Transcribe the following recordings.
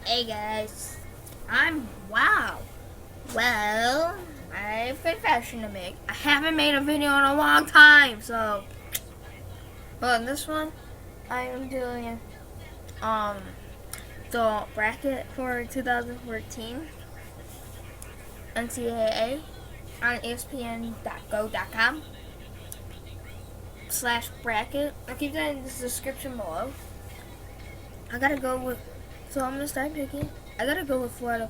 Hey guys, wow. Well, I have a confession to make. I haven't made a video in a long time, but in this one, I am doing um the bracket for 2014 ncaa on espn.go.com/bracket. I'll keep that in the description below. I gotta go with, so I'm gonna start picking. I gotta go with Florida.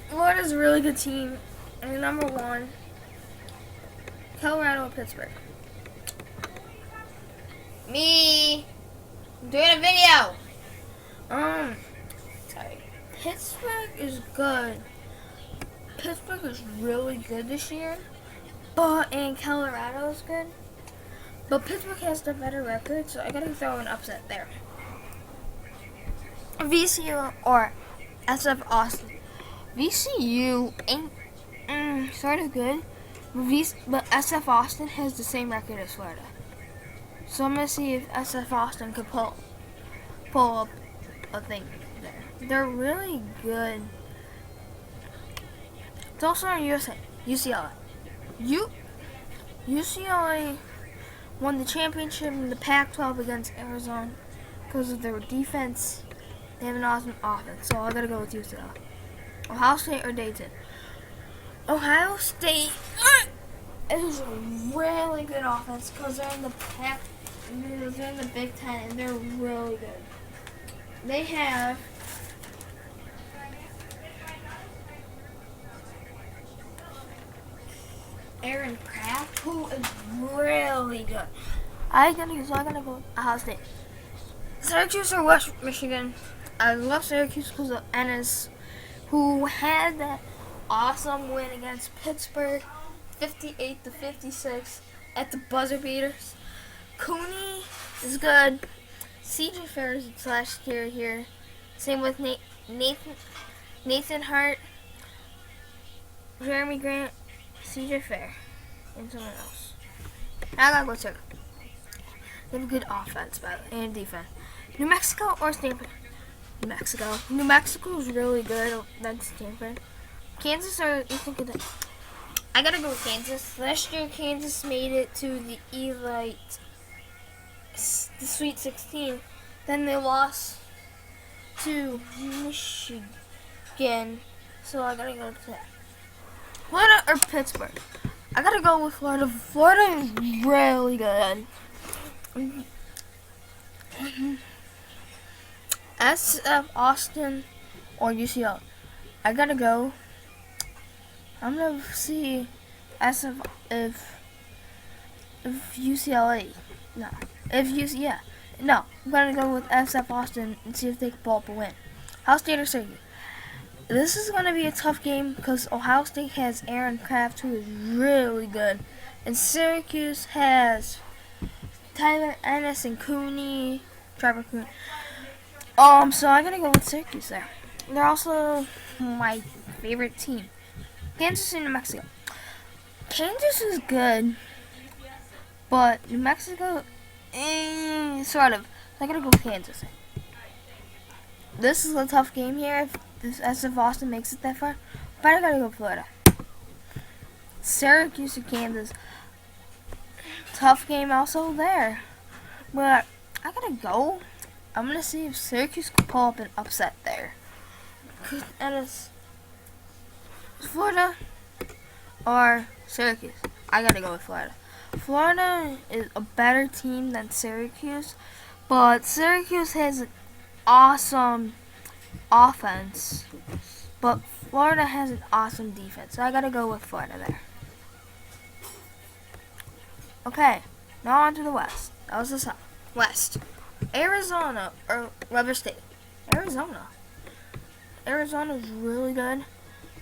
Florida's a really good team. And number one, Colorado or Pittsburgh. Me, I'm doing a video. Sorry. Pittsburgh is good. Pittsburgh is really good this year, and Colorado is good. But Pittsburgh has the better record, so I gotta throw an upset there. VCU or SF Austin. VCU ain't sort of good, but SF Austin has the same record as Florida. So I'm gonna see if SF Austin could pull up a thing there. They're really good. It's also on UCLA. UCLA won the championship in the Pac-12 against Arizona because of their defense. They have an awesome offense, so I gotta go with UCLA. Ohio State or Dayton? Ohio State is a really good offense because they're in the they're in the Big Ten and they're really good. They have Aaron Kraft, who is really good. I'm gonna go with Ohio State. Syracuse or West Michigan? I love Syracuse because of Ennis, who had that awesome win against Pittsburgh, 58-56 at the buzzer beaters. Cooney is good. CJ Fair is last year here. Same with Nathan Hart, Jeremy Grant, CJ Fair, and someone else. I gotta go check. They have a good offense and defense. New Mexico or Stanford? New Mexico. New Mexico is really good. That's Stanford. Kansas or Eastern Kentucky? I gotta go with Kansas. Last year, Kansas made it to the the Sweet 16. Then they lost to Michigan. So I gotta go with that. Florida or Pittsburgh? I gotta go with Florida. Florida is really good. SF Austin or UCLA? I gotta go. I'm gonna see SF if UCLA. No. No. I'm gonna go with SF Austin and see if they can pull up a win. Ohio State or Syracuse? This is gonna be a tough game because Ohio State has Aaron Kraft, who is really good, and Syracuse has Tyler Ennis and Trevor Cooney. So I'm gonna go with Syracuse there. They're also my favorite team. Kansas and New Mexico. Kansas is good, but New Mexico, sort of. So I gotta go with Kansas. This is a tough game here if SF Austin makes it that far, but I gotta go Florida. Syracuse and Kansas. Tough game also there, but I gotta go. I'm gonna see if Syracuse can pull up an upset there. And it's Florida or Syracuse. I gotta go with Florida. Florida is a better team than Syracuse, but Syracuse has an awesome offense, but Florida has an awesome defense. So I gotta go with Florida there. Okay, now on to the West. That was the South. West. Arizona or Weber State? Arizona is really good.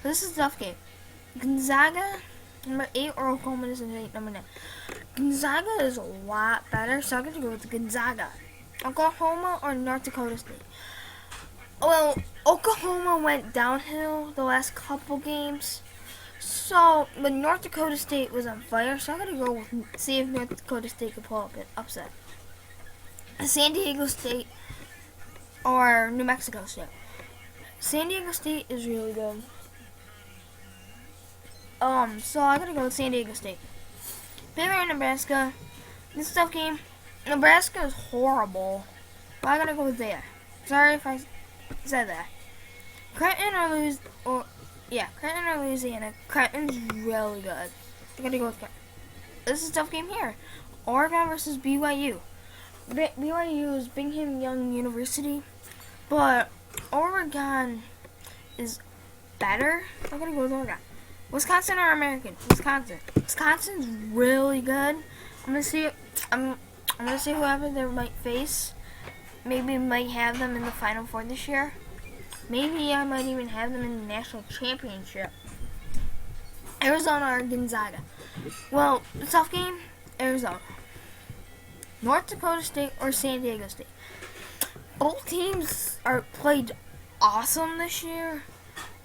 This is a tough game. Gonzaga, number 8, or Oklahoma is number 9. Gonzaga is a lot better, so I'm going to go with Gonzaga. Oklahoma or North Dakota State? Well, Oklahoma went downhill the last couple games, but North Dakota State was on fire, so I'm going to go with see if North Dakota State can pull up an upset. San Diego State or New Mexico State. San Diego State is really good. So I gotta go with San Diego State. Baylor and Nebraska. This tough game. Nebraska is horrible. But I gotta go with Baylor. Sorry if I said that. Creighton or Louisiana. Creighton's really good. I gotta go with Creighton. This is a tough game here. Oregon versus BYU. BYU is Brigham Young University, but Oregon is better. I gotta go with Oregon. Wisconsin or American? Wisconsin. Wisconsin's really good. I'm gonna see whoever they might face. Maybe might have them in the Final Four this year. Maybe I might even have them in the national championship. Arizona or Gonzaga. Well, the tough game. Arizona. North Dakota State or San Diego State. Both teams are played awesome this year,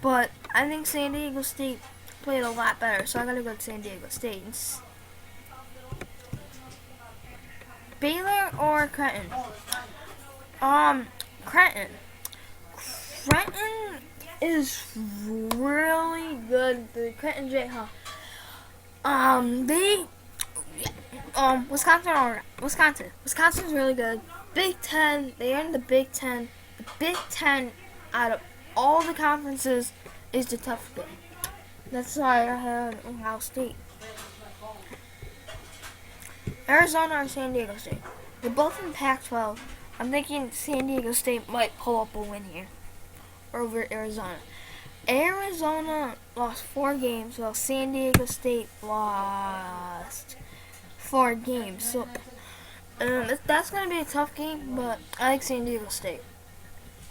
but I think San Diego State played a lot better, so I gotta go to San Diego State. Baylor or Creighton? Creighton. Creighton is really good. The Creighton Jayhawks. Wisconsin or Oregon? Wisconsin. Wisconsin's really good. Big Ten. They are in the Big Ten. The Big Ten, out of all the conferences, is the tough game. That's why I had Ohio State. Arizona or San Diego State? They're both in Pac-12. I'm thinking San Diego State might pull up a win here over Arizona. Arizona lost 4 games, while San Diego State lost 4 games. So that's going to be a tough game, but I like San Diego State.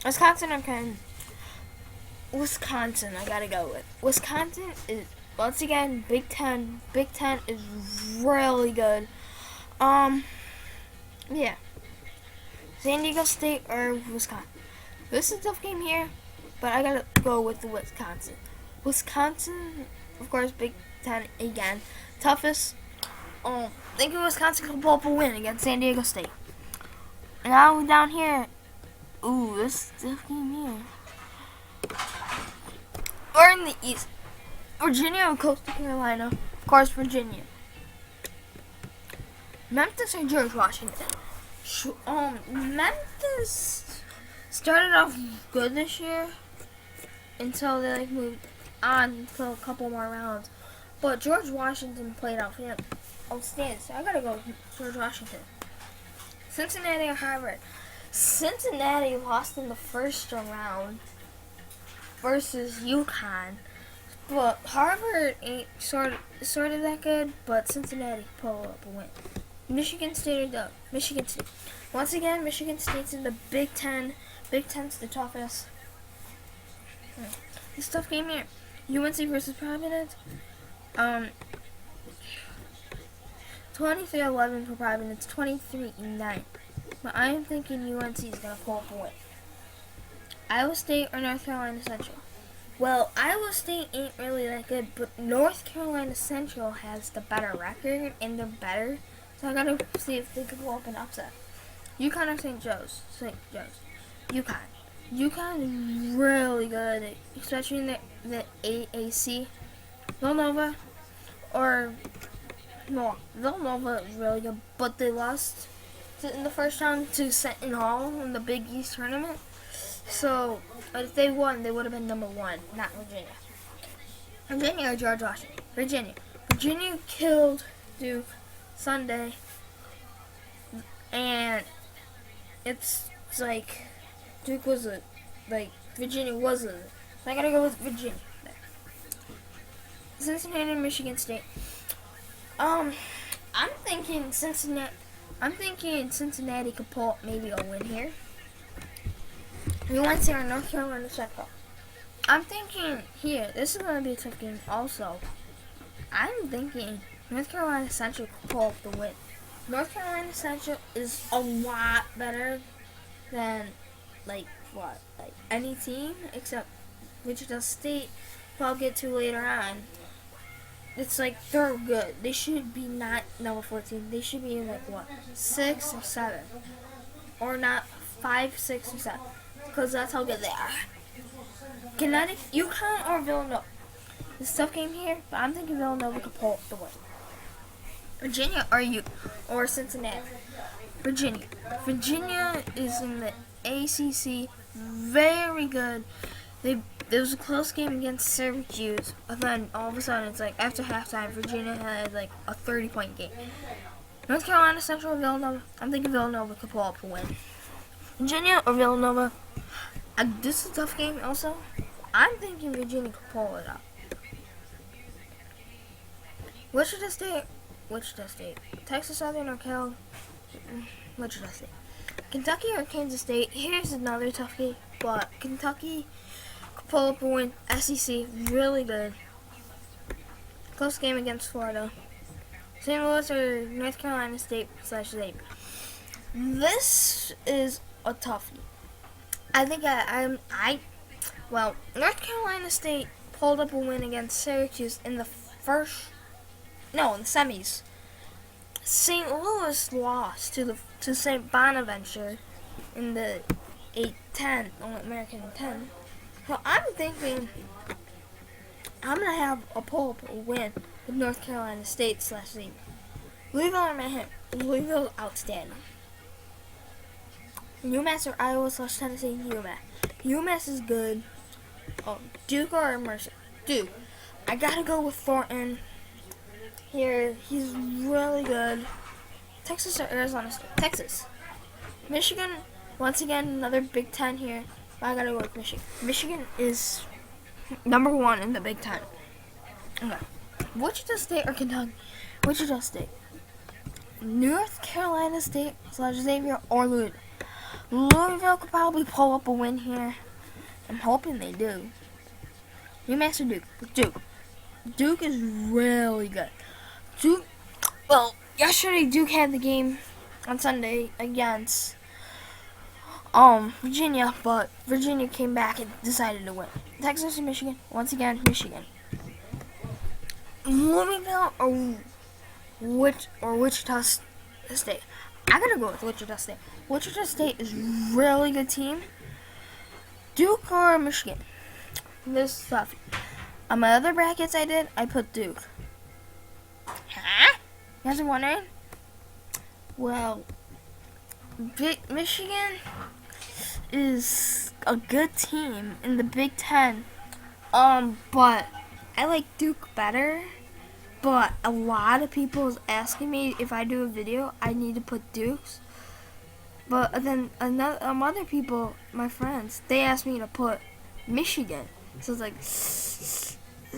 Wisconsin or Creighton? Wisconsin, I gotta go with. Wisconsin is, once again, Big Ten. Big Ten is really good. Yeah. San Diego State or Wisconsin. This is a tough game here, but I gotta go with the Wisconsin. Wisconsin, of course, Big Ten again. Toughest. Thinking Wisconsin can pull up a win against San Diego State. Now down here, ooh, this is a tough game here. We're in the East. Virginia and Coastal Carolina. Of course, Virginia. Memphis or George Washington? Memphis started off good this year until they moved on to a couple more rounds. But George Washington played outstanding. So I gotta go with George Washington. Cincinnati or Harvard? Cincinnati lost in the first round versus UConn, but Harvard ain't sort of that good. But Cincinnati pulled up a win. Michigan State or Doug? Michigan State. Once again, Michigan State's in the Big Ten. Big Ten's the toughest. This tough game here. UNC versus Providence. 23-11 for Providence. 23-9. But I am thinking UNC is gonna pull up a win. Iowa State or North Carolina Central? Well, Iowa State ain't really that good, but North Carolina Central has the better record, and they're better. So I gotta see if they could pull up an upset. UConn or St. Joe's? St. Joe's. UConn. UConn is really good, especially in the AAC. Villanova is really good, but they lost in the first round to Seton Hall in the Big East tournament. So if they won, they would have been number 1, not Virginia. Virginia or George Washington? Virginia. Virginia killed Duke Sunday, and it's like Duke wasn't, like Virginia wasn't. So I gotta go with Virginia there. Cincinnati and Michigan State. I'm thinking Cincinnati could pull up maybe a win here. UNC or North Carolina Central. I'm thinking here, this is going to be a tough game also. I'm thinking North Carolina Central could pull up the win. North Carolina Central is a lot better than, any team except Wichita State, who I'll get to later on. It's like they're good. They should be not number 14. They should be in 6 or 7. Or not 5, 6, or 7. because that's how good they are. Connecticut, UConn, or Villanova. It's a tough game here, but I'm thinking Villanova could pull the win. Virginia or Cincinnati. Virginia. Virginia is in the ACC, very good. There was a close game against Syracuse, and then all of a sudden it's like after halftime, Virginia had like a 30-point game. North Carolina, Central, Villanova. I'm thinking Villanova could pull up a win. Virginia or Villanova. This is a tough game also. I'm thinking Virginia could pull it up. Wichita State. Texas Southern or Cal. Wichita State. Kentucky or Kansas State. Here's another tough game, but Kentucky could pull up a win. SEC, really good. Close game against Florida. St. Louis or North Carolina State/Xavier. This is a toughie. I think North Carolina State pulled up a win against Syracuse in the semis. St. Louis lost to St. Bonaventure in the 8-10 All-American 10. So I'm thinking I'm gonna have a pull up a win with North Carolina State/Xavier. Louisville or Manhattan. Louisville outstanding. UMass or Iowa/Tennessee. UMass is good. Duke or Mercer. Duke. I gotta go with Thornton. Here, he's really good. Texas or Arizona State? Texas. Michigan, once again, another Big Ten here. I gotta go with Michigan. Michigan is number 1 in the Big Ten. Okay. Wichita State or Kentucky? Wichita State. North Carolina State/Xavier or Louisville. Louisville could probably pull up a win here. I'm hoping they do. UMass or Duke? Duke is really good. Yesterday Duke had the game on Sunday against Virginia, but Virginia came back and decided to win. Texas or Michigan? Once again, Michigan. Louisville or Wichita State? I gotta go with Wichita State. Wichita State is a really good team. Duke or Michigan? This is tough. On my other brackets I put Duke. Huh? You guys are wondering? Well, Michigan is a good team in the Big Ten. But I like Duke better. But a lot of people is asking me if I do a video, I need to put Dukes. But then other people, my friends, they asked me to put Michigan. So it's like,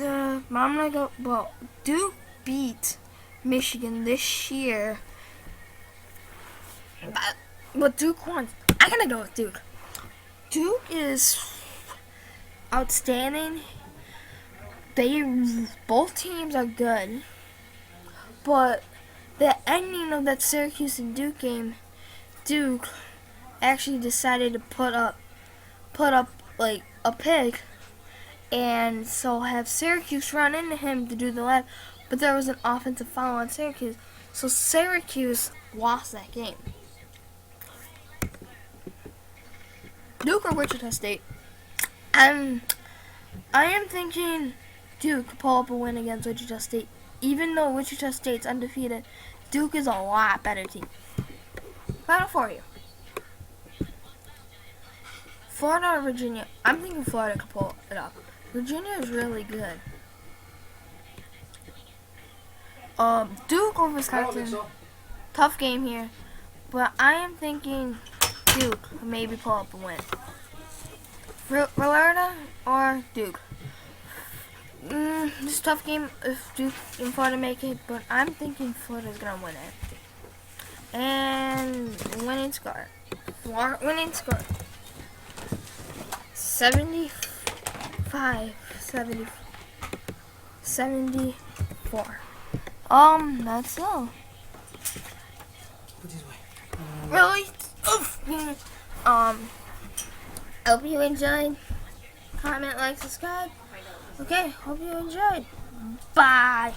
I'm gonna go. Well, Duke beat Michigan this year, but Duke won. I'm gonna go with Duke. Duke is outstanding. Both teams are good, but the ending of that Syracuse and Duke game, Duke actually decided to put up like a pick, and so have Syracuse run into him to do the left, but there was an offensive foul on Syracuse, so Syracuse lost that game. Duke or Wichita State? I am thinking Duke could pull up a win against Wichita State. Even though Wichita State's undefeated, Duke is a lot better team. Final for you. Florida or Virginia? I'm thinking Florida could pull it up. Virginia is really good. Duke or Wisconsin? So. Tough game here. But I am thinking Duke could maybe pull up a win. Florida or Duke? This is a tough game if Duke and Florida make it, but I'm thinking Florida's going to win it. And winning score. 74. That's all. Really? Hope you enjoyed. Comment, like, subscribe. Okay, hope you enjoyed. Bye.